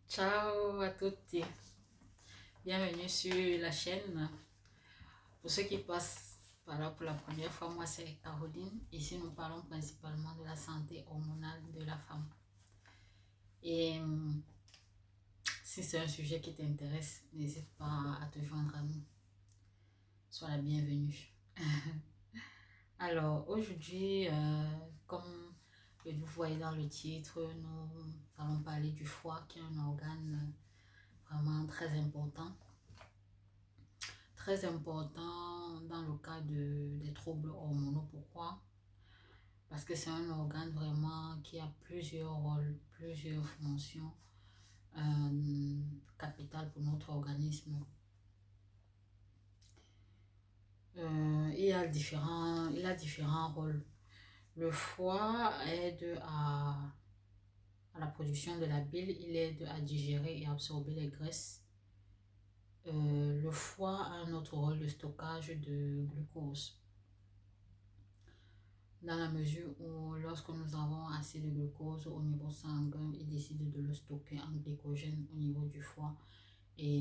Ciao à tutti, bienvenue sur la chaîne. Pour ceux qui passent par là pour la première fois, moi c'est Caroline. Ici nous parlons principalement de la santé hormonale de la femme. Et si c'est un sujet qui t'intéresse, n'hésite pas à te joindre à nous. Sois la bienvenue. Alors aujourd'hui, comme vous voyez dans le titre, nous allons parler du foie qui est un organe vraiment très important. Très important dans le cas des troubles hormonaux. Pourquoi? Parce que c'est un organe vraiment qui a plusieurs rôles, plusieurs fonctions capitales pour notre organisme. Il a différents rôles. Le foie aide à la production de la bile, il aide à digérer et absorber les graisses. Le foie a un autre rôle de stockage de glucose. Dans la mesure où lorsque nous avons assez de glucose au niveau sanguin, il décide de le stocker en glycogène au niveau du foie et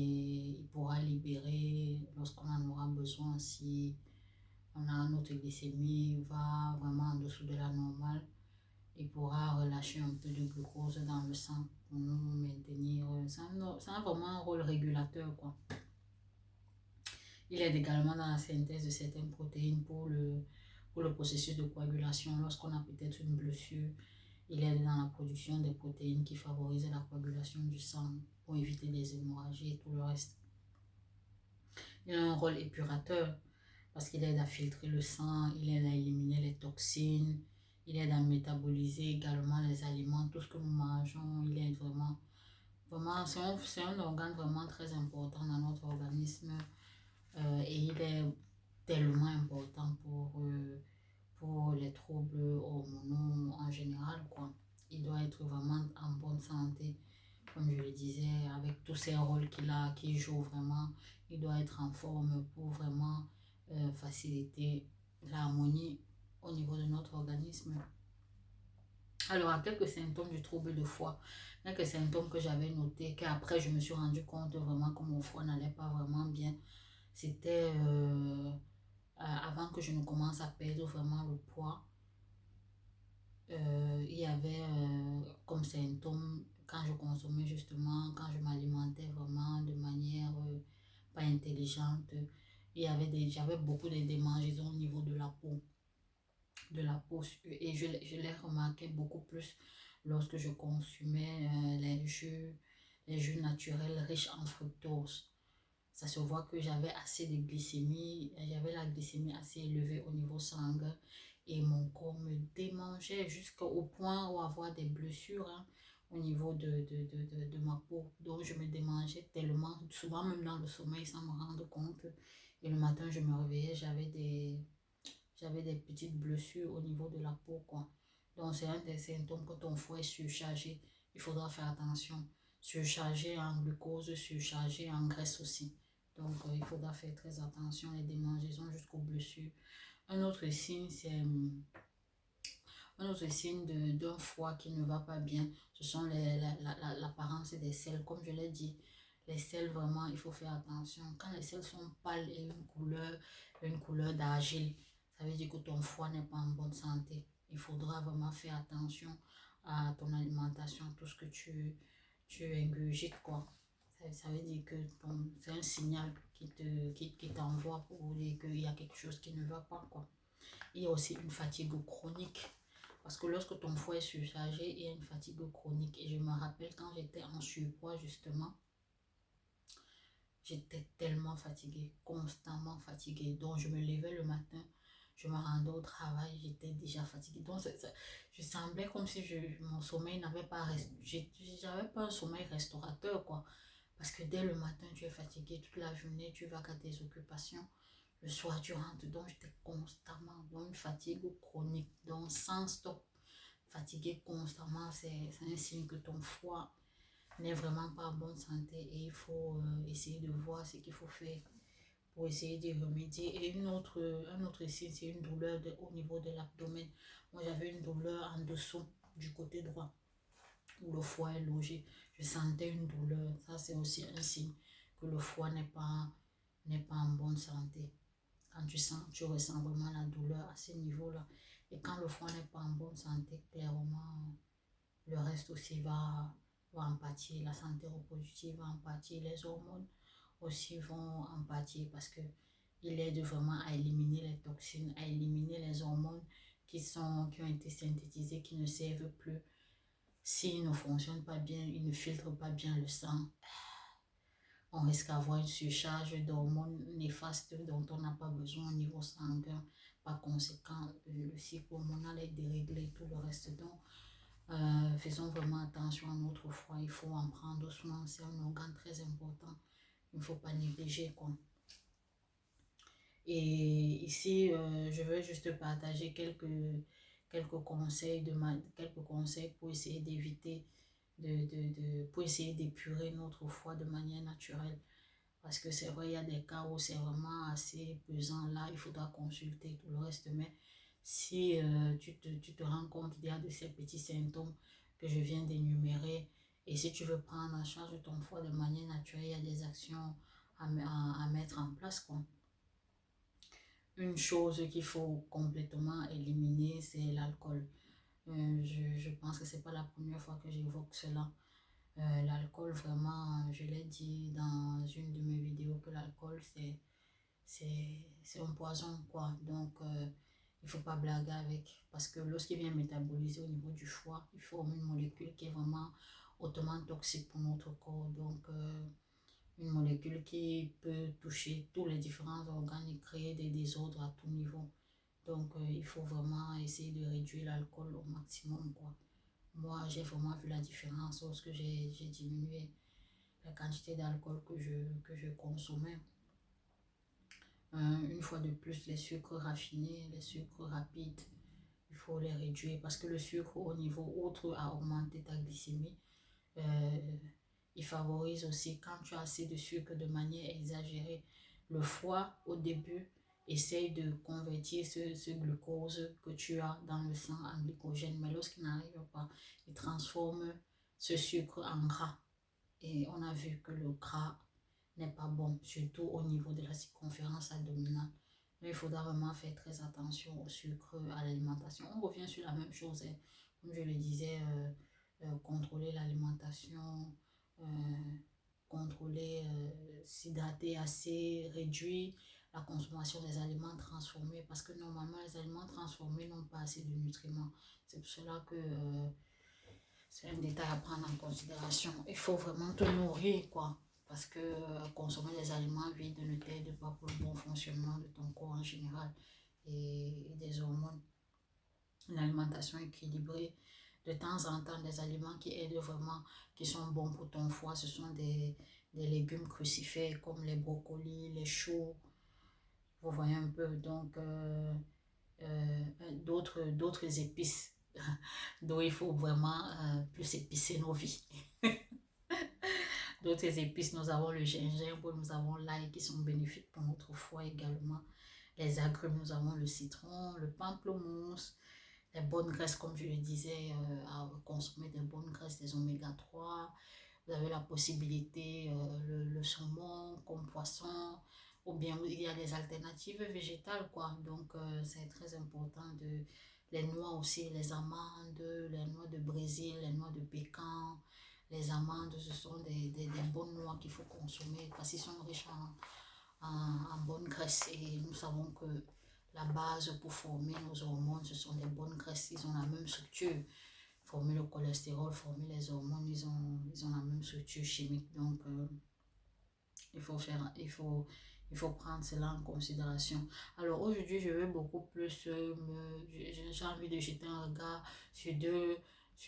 il pourra libérer lorsqu'on en aura besoin. Si on a notre glycémie va vraiment en dessous de la normale, il pourra relâcher un peu de glucose dans le sang pour nous maintenir. Ça a vraiment un rôle régulateur, quoi. Il aide également dans la synthèse de certaines protéines pour le processus de coagulation. Lorsqu'on a peut-être une blessure, il aide dans la production des protéines qui favorisent la coagulation du sang pour éviter les hémorragies et tout le reste. Il a un rôle épurateur parce qu'il aide à filtrer le sang, il aide à éliminer les toxines, il aide à métaboliser également les aliments, tout ce que nous mangeons. Il aide vraiment c'est un organe vraiment très important dans notre organisme. Et il est tellement important pour les troubles hormonaux en général, quoi. Il doit être vraiment en bonne santé, comme je le disais, avec tous ces rôles qu'il joue vraiment. Il doit être en forme pour vraiment faciliter l'harmonie au niveau de notre organisme. Alors, à quelques symptômes du trouble de foie, quelques symptômes que j'avais notés, qu'après je me suis rendu compte vraiment que mon foie n'allait pas vraiment bien. C'était avant que je ne commence à perdre vraiment le poids. Il y avait comme symptôme, quand je consommais justement, quand je m'alimentais vraiment de manière pas intelligente, j'avais beaucoup de démangeaisons au niveau de la peau. Et je l'ai remarqué beaucoup plus lorsque je consumais les jus naturels riches en fructose. Ça se voit que j'avais assez de glycémie, j'avais la glycémie assez élevée au niveau sanguin et mon corps me démangeait jusqu'au point où avoir des blessures, hein, au niveau de ma peau. Donc je me démangeais tellement, souvent même dans le sommeil sans me rendre compte. Et le matin je me réveillais, j'avais des petites blessures au niveau de la peau, quoi. Donc c'est un des symptômes que ton foie est surchargé. Il faudra faire attention. Surchargé en glucose, surchargé en graisse aussi. Donc, il faudra faire très attention, les démangeaisons jusqu'aux blessures. Un autre signe, c'est un autre signe d'un foie qui ne va pas bien. Ce sont l'apparence des selles. Comme je l'ai dit, les selles, vraiment, il faut faire attention. Quand les selles sont pâles et une couleur d'argile, ça veut dire que ton foie n'est pas en bonne santé. Il faudra vraiment faire attention à ton alimentation, tout ce que tu ingurgites, quoi. Ça veut dire que c'est un signal qui t'envoie pour dire qu'il y a quelque chose qui ne va pas, quoi. Il y a aussi une fatigue chronique. Parce que lorsque ton foie est surchargé, il y a une fatigue chronique. Et je me rappelle quand j'étais en surpoids, justement, j'étais tellement fatiguée, constamment fatiguée. Donc, je me levais le matin, je me rendais au travail, j'étais déjà fatiguée. Donc, je semblais comme si mon sommeil n'avait pas... J'avais pas un sommeil restaurateur, quoi. Parce que dès le matin, tu es fatigué, toute la journée, tu vas qu'à tes occupations. Le soir, tu rentres, donc j'étais constamment dans une fatigue chronique, donc sans stop. Fatigué constamment, c'est un signe que ton foie n'est vraiment pas en bonne santé et il faut essayer de voir ce qu'il faut faire pour essayer d'y remédier. Et un autre signe, c'est une douleur au niveau de l'abdomen. Moi, j'avais une douleur en dessous du côté droit. où le foie est logé, je sentais une douleur. Ça, c'est aussi un signe que le foie n'est pas en bonne santé. Quand tu ressens vraiment la douleur à ce niveau-là. Et quand le foie n'est pas en bonne santé, clairement, le reste aussi va en pâtir. La santé reproductive va en pâtir. Les hormones aussi vont en pâtir parce que il aide vraiment à éliminer les toxines, à éliminer les hormones qui ont été synthétisées, qui ne servent plus. S'ils ne fonctionnent pas bien, ils ne filtrent pas bien le sang, on risque d'avoir une surcharge d'hormones néfastes dont on n'a pas besoin au niveau sanguin. Par conséquent, le cycle hormonal est déréglé, tout le reste. Donc, faisons vraiment attention à notre foie. Il faut en prendre soin. C'est un organe très important. Il ne faut pas négliger, quoi. Et ici, je veux juste partager quelques conseils, quelques conseils pour essayer d'éviter, pour essayer d'épurer notre foie de manière naturelle. Parce que c'est vrai, il y a des cas où c'est vraiment assez pesant. Là, il faudra consulter tout le reste. Mais si tu te rends compte il y a de ces petits symptômes que je viens d'énumérer, et si tu veux prendre en charge ton foie de manière naturelle, il y a des actions à mettre en place, quoi. Une chose qu'il faut complètement éliminer, c'est l'alcool. Je pense que c'est pas la première fois que j'évoque cela. L'alcool, vraiment, je l'ai dit dans une de mes vidéos que l'alcool, c'est un poison, quoi. Donc, il ne faut pas blaguer avec. Parce que lorsqu'il vient métaboliser au niveau du foie, il forme une molécule qui est vraiment hautement toxique pour notre corps. Donc, une molécule qui peut toucher tous les différents organes et créer des désordres à tout niveau. Donc, il faut vraiment essayer de réduire l'alcool au maximum, quoi. Moi, j'ai vraiment vu la différence lorsque j'ai diminué la quantité d'alcool que je consommais. Une fois de plus, les sucres raffinés, les sucres rapides, il faut les réduire parce que le sucre au niveau autre à augmenter ta glycémie. Il favorise aussi quand tu as assez de sucre de manière exagérée. Le foie, au début, essaye de convertir ce glucose que tu as dans le sang en glycogène, mais lorsqu'il n'arrive pas, il transforme ce sucre en gras. Et on a vu que le gras n'est pas bon, surtout au niveau de la circonférence abdominale. Mais il faudra vraiment faire très attention au sucre, à l'alimentation. On revient sur la même chose, hein. Comme je le disais, contrôler l'alimentation, euh, contrôler, s'hydrater assez, réduire la consommation des aliments transformés parce que normalement les aliments transformés n'ont pas assez de nutriments. C'est pour cela que c'est un détail à prendre en considération. Il faut vraiment te nourrir, quoi. Parce que consommer des aliments vides ne t'aide pas pour le bon fonctionnement de ton corps en général et des hormones. Une alimentation équilibrée, de temps en temps, des aliments qui aident vraiment, qui sont bons pour ton foie, ce sont des légumes crucifères comme les brocolis, les choux, vous voyez un peu, donc d'autres épices. Donc il faut vraiment plus épicer nos vies. D'autres épices, nous avons le gingembre, nous avons l'ail qui sont bénéfiques pour notre foie également. Les agrumes, nous avons le citron, le pamplemousse, les bonnes graisses, comme je le disais, à consommer des bonnes graisses, des oméga 3. Vous avez la possibilité, le saumon comme poisson, ou bien il y a des alternatives végétales, quoi. Donc, c'est très important les noix aussi, les amandes, les noix de Brésil, les noix de pécan. Les amandes, ce sont des bonnes noix qu'il faut consommer parce qu'ils sont riches en bonnes graisses. Et nous savons que la base pour former nos hormones, ce sont des bonnes graisses. Ils ont la même structure. Former le cholestérol, former les hormones, ils ont la même structure chimique. Donc, il faut prendre cela en considération. Alors, aujourd'hui, je vais beaucoup plus j'ai envie de jeter un regard sur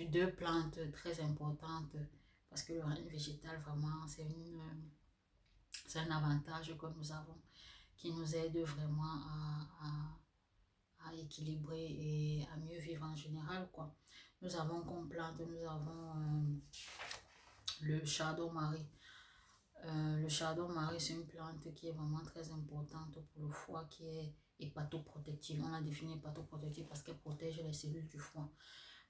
deux plantes très importantes parce que le règne végétal, vraiment, c'est un avantage que nous avons qui nous aide vraiment à équilibrer et à mieux vivre en général, quoi. Nous avons comme plante, nous avons le chardon-marie. Le chardon-marie, c'est une plante qui est vraiment très importante pour le foie, qui est hépatoprotective. On a défini hépatoprotective parce qu'elle protège les cellules du foie.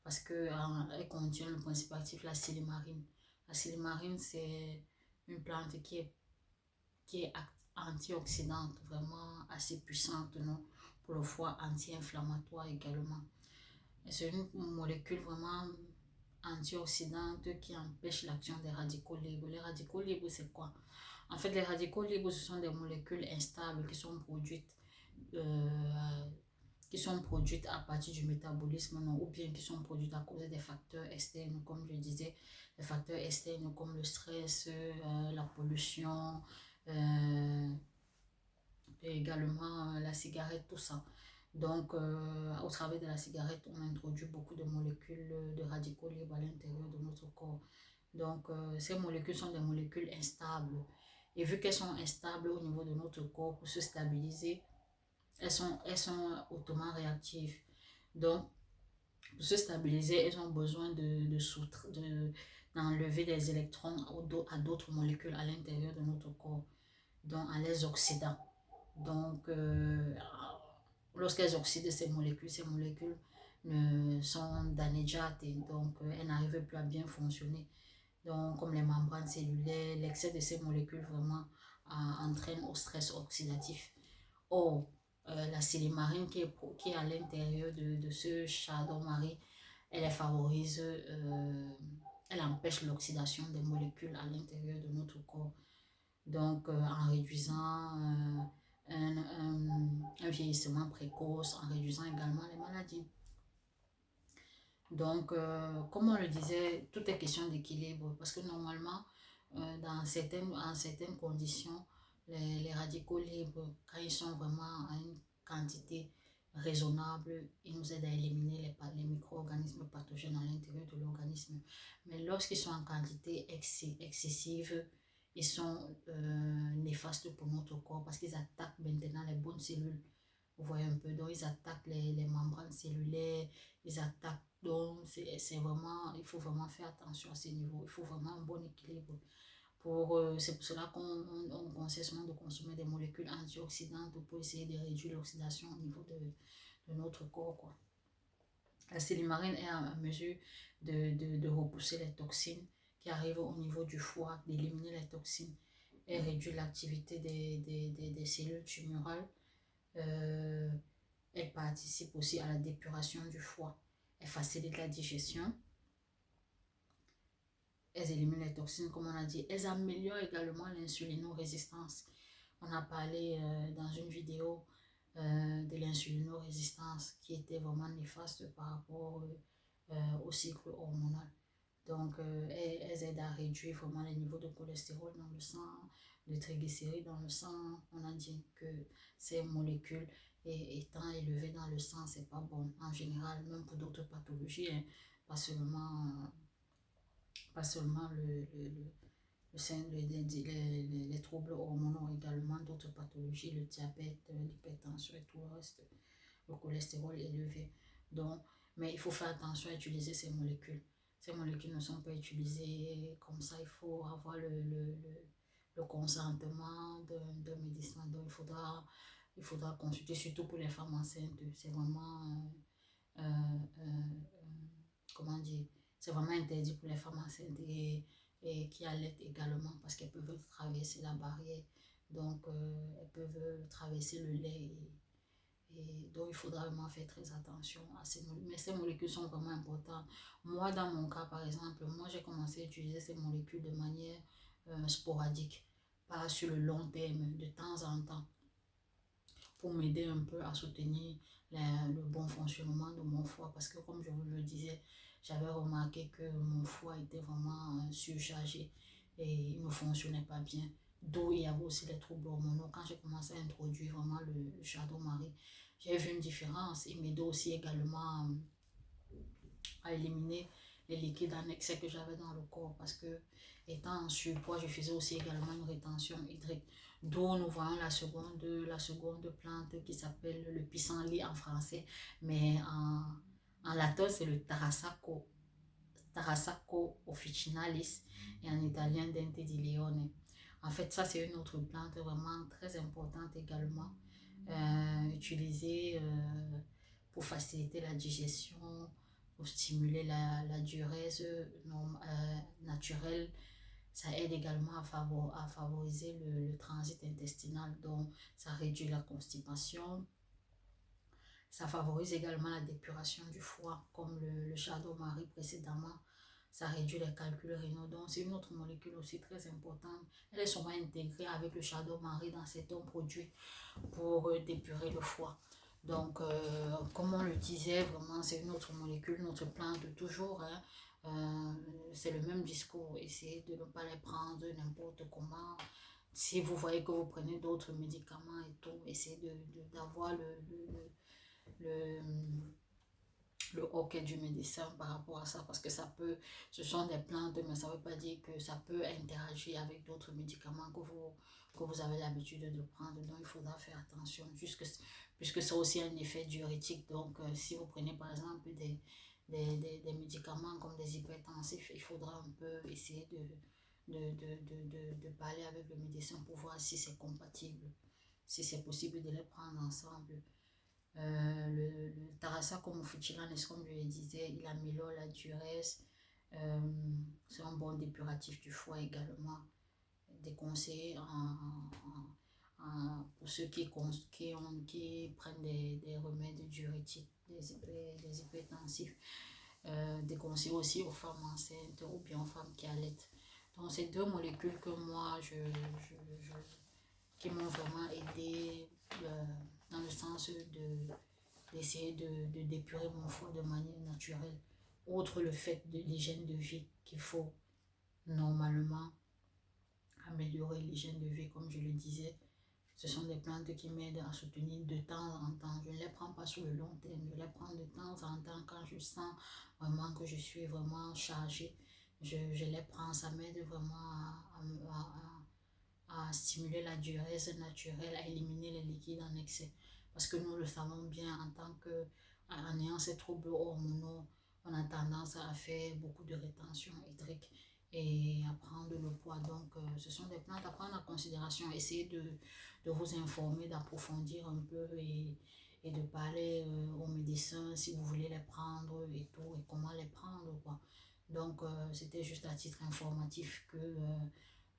parce que elle contient le principe actif, la silimarine. La silimarine, c'est une plante qui est antioxydante, vraiment assez puissante, non? Pour le foie, anti-inflammatoire également. C'est une molécule vraiment antioxydante qui empêche l'action des radicaux libres. Les radicaux libres, c'est quoi? En fait, les radicaux libres, ce sont des molécules instables euh, qui sont produites à partir du métabolisme, non, ou bien qui sont produites à cause des facteurs externes, comme je disais, les facteurs externes comme le stress, la pollution, et également la cigarette, tout ça. Donc, au travers de la cigarette, on introduit beaucoup de molécules de radicaux libres à l'intérieur de notre corps. Donc, ces molécules sont des molécules instables. Et vu qu'elles sont instables au niveau de notre corps, pour se stabiliser, elles sont hautement réactives. Donc, pour se stabiliser, elles ont besoin d'enlever des électrons à d'autres molécules à l'intérieur de notre corps, donc en les oxydant. Donc, lorsqu'elles oxydent ces molécules sont danneggiate, donc elles n'arrivent plus à bien fonctionner. Donc, comme les membranes cellulaires, l'excès de ces molécules vraiment entraîne au stress oxydatif. Or, la silimarine qui est à l'intérieur de ce chardon-marie, elle favorise, elle empêche l'oxydation des molécules à l'intérieur de notre corps. Donc, en réduisant un vieillissement précoce, en réduisant également les maladies. Donc, comme on le disait, tout est question d'équilibre parce que normalement, en certaines conditions, les radicaux libres, quand ils sont vraiment à une quantité raisonnable, ils nous aident à éliminer les micro-organismes pathogènes à l'intérieur de l'organisme. Mais lorsqu'ils sont en quantité excessive, ils sont néfastes pour notre corps parce qu'ils attaquent maintenant les bonnes cellules. Vous voyez un peu, donc ils attaquent les membranes cellulaires, ils attaquent, donc c'est vraiment, il faut vraiment faire attention à ces niveaux, il faut vraiment un bon équilibre. C'est pour cela qu'on conseille seulement de consommer des molécules antioxydantes pour essayer de réduire l'oxydation au niveau de notre corps, quoi. La silimarine est en mesure de repousser les toxines qui arrivent au niveau du foie, d'éliminer les toxines. Elle réduit l'activité des cellules tumorales. Elle participe aussi à la dépuration du foie. Elle facilite la digestion. Elles éliminent les toxines, comme on a dit. Elles améliorent également l'insulinorésistance. On a parlé dans une vidéo de l'insulinorésistance qui était vraiment néfaste par rapport au cycle hormonal. Donc, elles aident à réduire vraiment les niveaux de cholestérol dans le sang, de triglycérides dans le sang. On a dit que ces molécules étant élevées dans le sang, c'est pas bon. En général, même pour d'autres pathologies, hein, pas seulement les troubles hormonaux, également d'autres pathologies, le diabète, l'hypertension et tout le reste, le cholestérol élevé. Donc, mais il faut faire attention à utiliser ces molécules. Ces molécules ne sont pas utilisées comme ça. Il faut avoir le consentement d'un médecin. Donc, il faudra consulter, surtout pour les femmes enceintes. C'est vraiment, euh, euh, comment dire, c'est vraiment interdit pour les femmes enceintes et qui allaitent également parce qu'elles peuvent traverser la barrière. Donc, elles peuvent traverser le lait et donc, il faudra vraiment faire très attention à ces molécules. Mais ces molécules sont vraiment importantes. Moi, dans mon cas, par exemple, moi, j'ai commencé à utiliser ces molécules de manière sporadique, pas sur le long terme, de temps en temps, pour m'aider un peu à soutenir le bon fonctionnement de mon foie. Parce que, comme je vous le disais, j'avais remarqué que mon foie était vraiment surchargé et il ne fonctionnait pas bien. D'où il y avait aussi les troubles hormonaux. Quand j'ai commencé à introduire vraiment le chardon-marie, j'ai vu une différence. Il m'aidait aussi également à éliminer les liquides en excès que j'avais dans le corps parce que étant en surpoids, je faisais aussi également une rétention hydrique. D'où nous voyons la seconde plante qui s'appelle le pissenlit en français, mais en latin c'est le Tarassaco officinalis et en italien Dente di Leone. En fait, ça c'est une autre plante vraiment très importante également, utilisée pour faciliter la digestion, pour stimuler la diurèse naturelle. Ça aide également à favoriser le transit intestinal, donc ça réduit la constipation. Ça favorise également la dépuration du foie, comme le Shadow-Marie précédemment. Ça réduit les calculs rénaux. Donc, c'est une autre molécule aussi très importante. Elle est souvent intégrée avec le Shadow-Marie dans certains produits pour dépurer le foie. Donc, comme on le disait, vraiment, c'est une autre molécule, notre plante toujours. Hein. C'est le même discours. Essayez de ne pas les prendre n'importe comment. Si vous voyez que vous prenez d'autres médicaments et tout, essayez d'avoir le, le hockey du médecin par rapport à ça, parce que ça peut, ce sont des plantes, mais ça ne veut pas dire que ça peut interagir avec d'autres médicaments que vous avez l'habitude de prendre. Donc il faudra faire attention, puisque c'est aussi un effet diurétique. Donc si vous prenez par exemple des médicaments comme des hypertensifs, il faudra un peu essayer de parler avec le médecin pour voir si c'est compatible, si c'est possible de les prendre ensemble. Le Tarasacum futilanes, comme je le disais, il améliore la diurèse. C'est un bon dépuratif du foie également. Déconseillé pour ceux qui prennent des remèdes diurétiques, des hypertensifs. Déconseillé aussi aux femmes enceintes ou bien aux femmes qui allaitent. Donc, c'est deux molécules que moi, qui m'ont vraiment aidé dans le sens d'essayer de dépurer mon foie de manière naturelle. Outre le fait de l'hygiène de vie qu'il faut normalement améliorer l'hygiène de vie, comme je le disais. Ce sont des plantes qui m'aident à soutenir de temps en temps. Je ne les prends pas sur le long terme, je les prends de temps en temps quand je sens vraiment que je suis vraiment chargée. Je les prends, ça m'aide vraiment à stimuler la diurèse naturelle, à éliminer les liquides en excès. Parce que nous le savons bien, en ayant ces troubles hormonaux, on a tendance à faire beaucoup de rétention hydrique et à prendre le poids. Donc, ce sont des plantes à prendre en considération. Essayez de vous informer, d'approfondir un peu et de parler aux médecins si vous voulez les prendre et tout, et comment les prendre, quoi. Donc, c'était juste à titre informatif que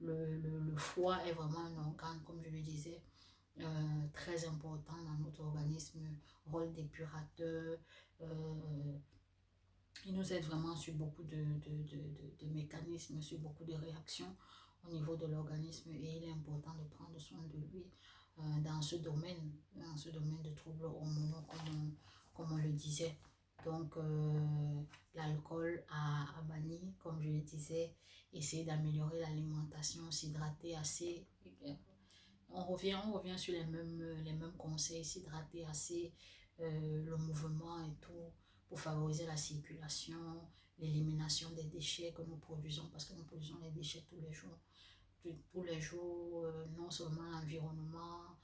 le foie est vraiment un organe, comme je le disais, très important dans notre organisme, rôle d'épurateur. Il nous aide vraiment sur beaucoup de mécanismes, sur beaucoup de réactions au niveau de l'organisme, et il est important de prendre soin de lui dans ce domaine de troubles hormonaux, comme on le disait. Donc, l'alcool à bannir, comme je le disais, essayer d'améliorer l'alimentation, s'hydrater assez. On revient sur les mêmes conseils, s'hydrater assez, le mouvement et tout, pour favoriser la circulation, l'élimination des déchets que nous produisons, parce que nous produisons les déchets tous les jours. Tous les jours, non seulement l'environnement,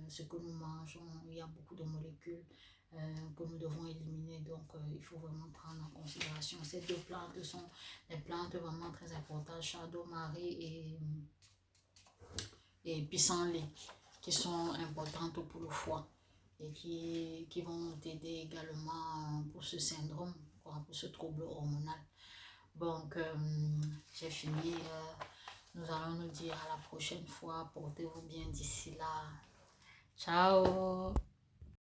ce que nous mangeons, il y a beaucoup de molécules que nous devons éliminer. Donc, il faut vraiment prendre en considération. Ces deux plantes sont des plantes vraiment très importantes, Shadow-Marie et pissenlit, qui sont importantes pour le foie et qui vont t'aider également pour ce syndrome, pour ce trouble hormonal. Donc, j'ai fini. Nous allons nous dire à la prochaine fois. Portez-vous bien d'ici là. Ciao!